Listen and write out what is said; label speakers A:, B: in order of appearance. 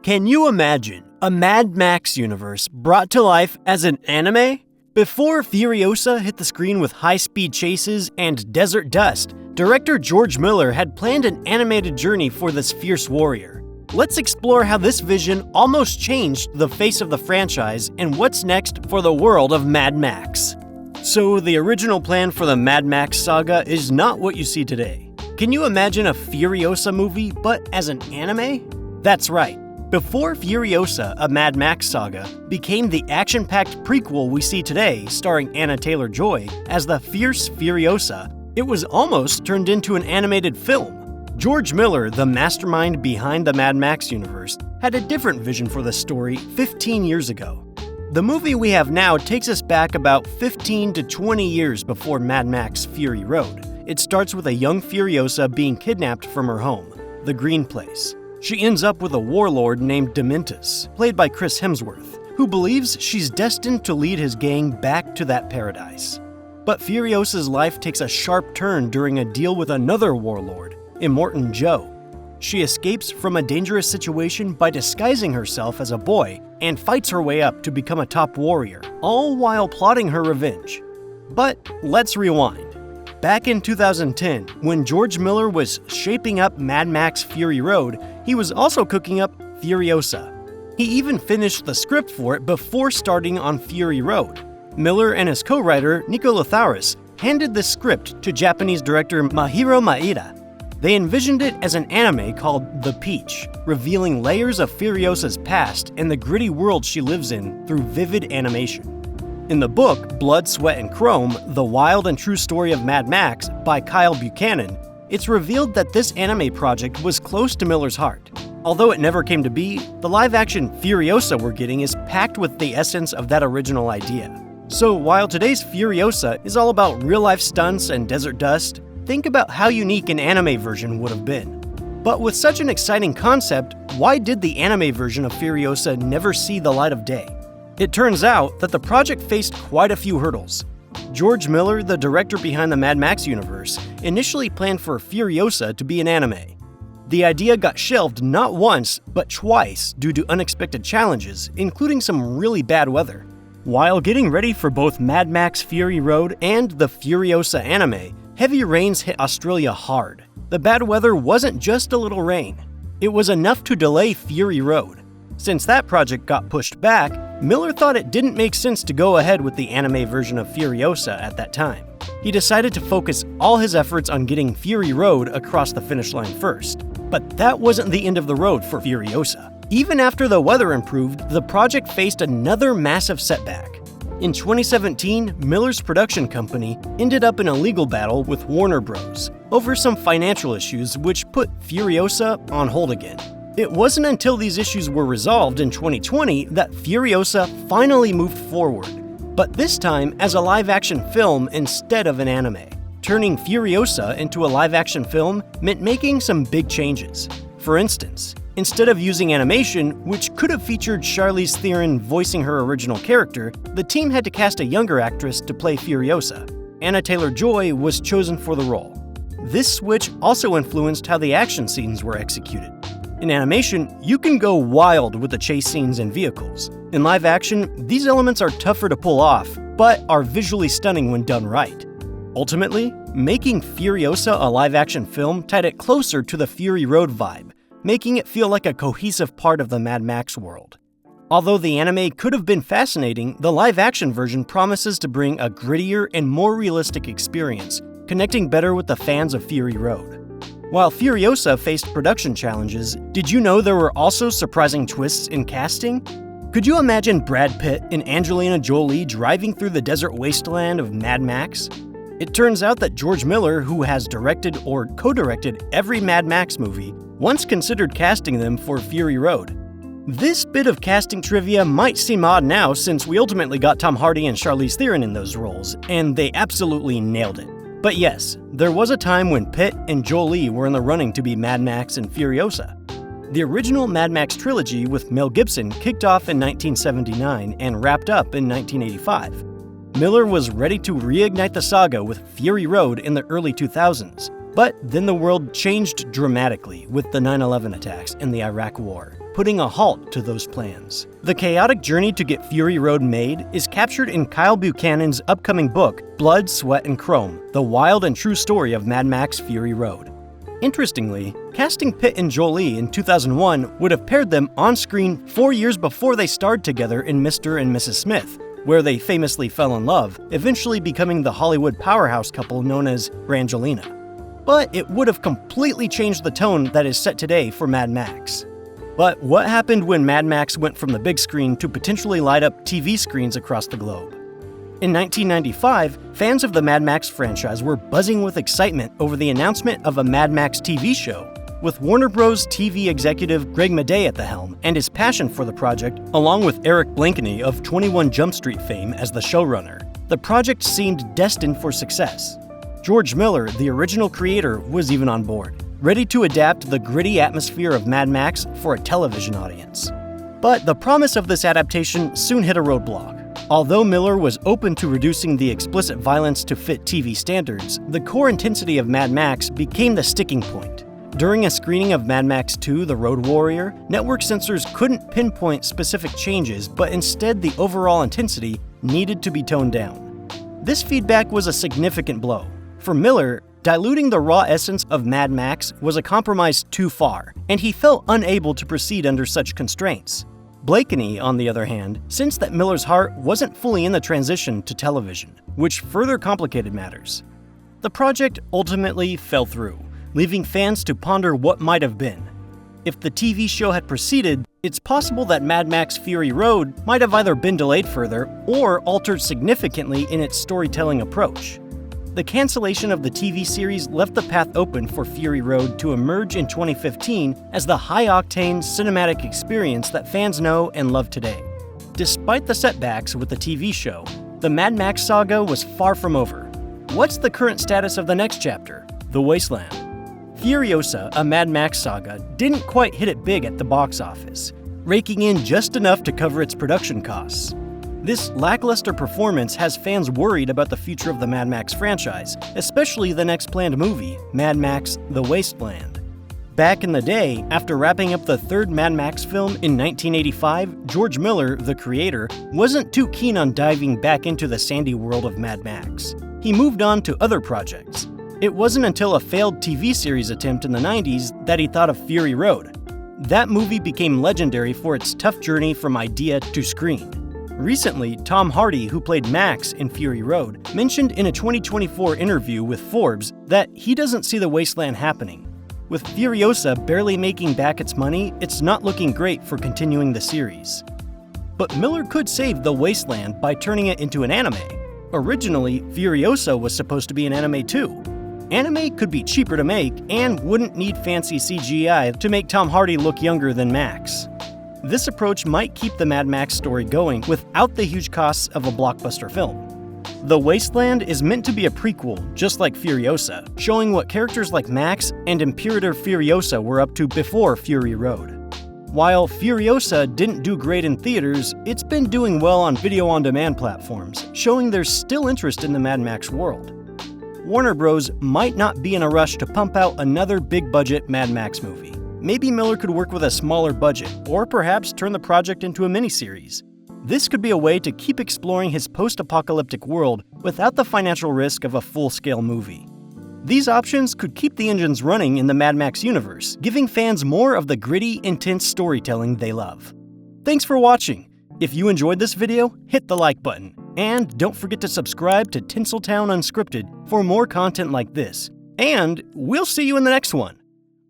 A: Can you imagine a Mad Max universe brought to life as an anime? Before Furiosa hit the screen with high-speed chases and desert dust, director George Miller had planned an animated journey for this fierce warrior. Let's explore how this vision almost changed the face of the franchise and what's next for the world of Mad Max. So the original plan for the Mad Max saga is not what you see today. Can you imagine a Furiosa movie, but as an anime? That's right. Before Furiosa, a Mad Max saga, became the action-packed prequel we see today starring Anya Taylor-Joy as the Fierce Furiosa, it was almost turned into an animated film. George Miller, the mastermind behind the Mad Max universe, had a different vision for the story 15 years ago. The movie we have now takes us back about 15 to 20 years before Mad Max Fury Road. It starts with a young Furiosa being kidnapped from her home, the Green Place. She ends up with a warlord named Dementus, played by Chris Hemsworth, who believes she's destined to lead his gang back to that paradise. But Furiosa's life takes a sharp turn during a deal with another warlord, Immortan Joe. She escapes from a dangerous situation by disguising herself as a boy and fights her way up to become a top warrior, all while plotting her revenge. But let's rewind. Back in 2010, when George Miller was shaping up Mad Max Fury Road, he was also cooking up Furiosa. He even finished the script for it before starting on Fury Road. Miller and his co-writer, Nico Lotharis, handed the script to Japanese director Mahiro Maeda. They envisioned it as an anime called The Peach, revealing layers of Furiosa's past and the gritty world she lives in through vivid animation. In the book, Blood, Sweat, and Chrome, The Wild and True Story of Mad Max by Kyle Buchanan, it's revealed that this anime project was close to Miller's heart. Although it never came to be, the live-action Furiosa we're getting is packed with the essence of that original idea. So while today's Furiosa is all about real-life stunts and desert dust, think about how unique an anime version would have been. But with such an exciting concept, why did the anime version of Furiosa never see the light of day? It turns out that the project faced quite a few hurdles. George Miller, the director behind the Mad Max universe, initially planned for Furiosa to be an anime. The idea got shelved not once, but twice due to unexpected challenges, including some really bad weather. While getting ready for both Mad Max Fury Road and the Furiosa anime, heavy rains hit Australia hard. The bad weather wasn't just a little rain. It was enough to delay Fury Road. Since that project got pushed back, Miller thought it didn't make sense to go ahead with the anime version of Furiosa at that time. He decided to focus all his efforts on getting Fury Road across the finish line first. But that wasn't the end of the road for Furiosa. Even after the weather improved, the project faced another massive setback. In 2017, Miller's production company ended up in a legal battle with Warner Bros. Over some financial issues which put Furiosa on hold again. It wasn't until these issues were resolved in 2020 that Furiosa finally moved forward, but this time as a live-action film instead of an anime. Turning Furiosa into a live-action film meant making some big changes. For instance, instead of using animation, which could have featured Charlize Theron voicing her original character, the team had to cast a younger actress to play Furiosa. Anya Taylor-Joy was chosen for the role. This switch also influenced how the action scenes were executed. In animation, you can go wild with the chase scenes and vehicles. In live action, these elements are tougher to pull off, but are visually stunning when done right. Ultimately, making Furiosa a live-action film tied it closer to the Fury Road vibe, making it feel like a cohesive part of the Mad Max world. Although the anime could have been fascinating, the live-action version promises to bring a grittier and more realistic experience, connecting better with the fans of Fury Road. While Furiosa faced production challenges, did you know there were also surprising twists in casting? Could you imagine Brad Pitt and Angelina Jolie driving through the desert wasteland of Mad Max? It turns out that George Miller, who has directed or co-directed every Mad Max movie, once considered casting them for Fury Road. This bit of casting trivia might seem odd now since we ultimately got Tom Hardy and Charlize Theron in those roles, and they absolutely nailed it. But yes, there was a time when Pitt and Jolie were in the running to be Mad Max and Furiosa. The original Mad Max trilogy with Mel Gibson kicked off in 1979 and wrapped up in 1985. Miller was ready to reignite the saga with Fury Road in the early 2000s, but then the world changed dramatically with the 9/11 attacks and the Iraq War. putting a halt to those plans. The chaotic journey to get Fury Road made is captured in Kyle Buchanan's upcoming book, Blood, Sweat, and Chrome: The Wild and True Story of Mad Max Fury Road. Interestingly, casting Pitt and Jolie in 2001 would have paired them on screen 4 years before they starred together in Mr. and Mrs. Smith, where they famously fell in love, eventually becoming the Hollywood powerhouse couple known as Angelina. But it would have completely changed the tone that is set today for Mad Max. But what happened when Mad Max went from the big screen to potentially light up TV screens across the globe? In 1995, fans of the Mad Max franchise were buzzing with excitement over the announcement of a Mad Max TV show, with Warner Bros. TV executive Greg Madej at the helm and his passion for the project, along with Eric Blankeny of 21 Jump Street fame as the showrunner. The project seemed destined for success. George Miller, the original creator, was even on board, ready to adapt the gritty atmosphere of Mad Max for a television audience. But the promise of this adaptation soon hit a roadblock. Although Miller was open to reducing the explicit violence to fit TV standards, the core intensity of Mad Max became the sticking point. During a screening of Mad Max 2: The Road Warrior, network censors couldn't pinpoint specific changes, but instead the overall intensity needed to be toned down. This feedback was a significant blow. For Miller, diluting the raw essence of Mad Max was a compromise too far, and he felt unable to proceed under such constraints. Blakeney, on the other hand, sensed that Miller's heart wasn't fully in the transition to television, which further complicated matters. The project ultimately fell through, leaving fans to ponder what might have been. If the TV show had proceeded, it's possible that Mad Max Fury Road might have either been delayed further or altered significantly in its storytelling approach. The cancellation of the TV series left the path open for Fury Road to emerge in 2015 as the high-octane cinematic experience that fans know and love today. Despite the setbacks with the TV show, the Mad Max saga was far from over. What's the current status of the next chapter, The Wasteland? Furiosa, a Mad Max saga, didn't quite hit it big at the box office, raking in just enough to cover its production costs. This lackluster performance has fans worried about the future of the Mad Max franchise, especially the next planned movie, Mad Max: The Wasteland. Back in the day, after wrapping up the third Mad Max film in 1985, George Miller, the creator, wasn't too keen on diving back into the sandy world of Mad Max. He moved on to other projects. It wasn't until a failed TV series attempt in the 90s that he thought of Fury Road. That movie became legendary for its tough journey from idea to screen. Recently, Tom Hardy, who played Max in Fury Road, mentioned in a 2024 interview with Forbes that he doesn't see The Wasteland happening. With Furiosa barely making back its money, it's not looking great for continuing the series. But Miller could save The Wasteland by turning it into an anime. Originally, Furiosa was supposed to be an anime too. Anime could be cheaper to make and wouldn't need fancy CGI to make Tom Hardy look younger than Max. This approach might keep the Mad Max story going without the huge costs of a blockbuster film. The Wasteland is meant to be a prequel, just like Furiosa, showing what characters like Max and Imperator Furiosa were up to before Fury Road. While Furiosa didn't do great in theaters, it's been doing well on video-on-demand platforms, showing there's still interest in the Mad Max world. Warner Bros. Might not be in a rush to pump out another big-budget Mad Max movie. Maybe Miller could work with a smaller budget, or perhaps turn the project into a miniseries. This could be a way to keep exploring his post-apocalyptic world without the financial risk of a full-scale movie. These options could keep the engines running in the Mad Max universe, giving fans more of the gritty, intense storytelling they love. Thanks for watching! If you enjoyed this video, hit the like button. And don't forget to subscribe to Tinseltown Unscripted for more content like this. And we'll see you in the next one!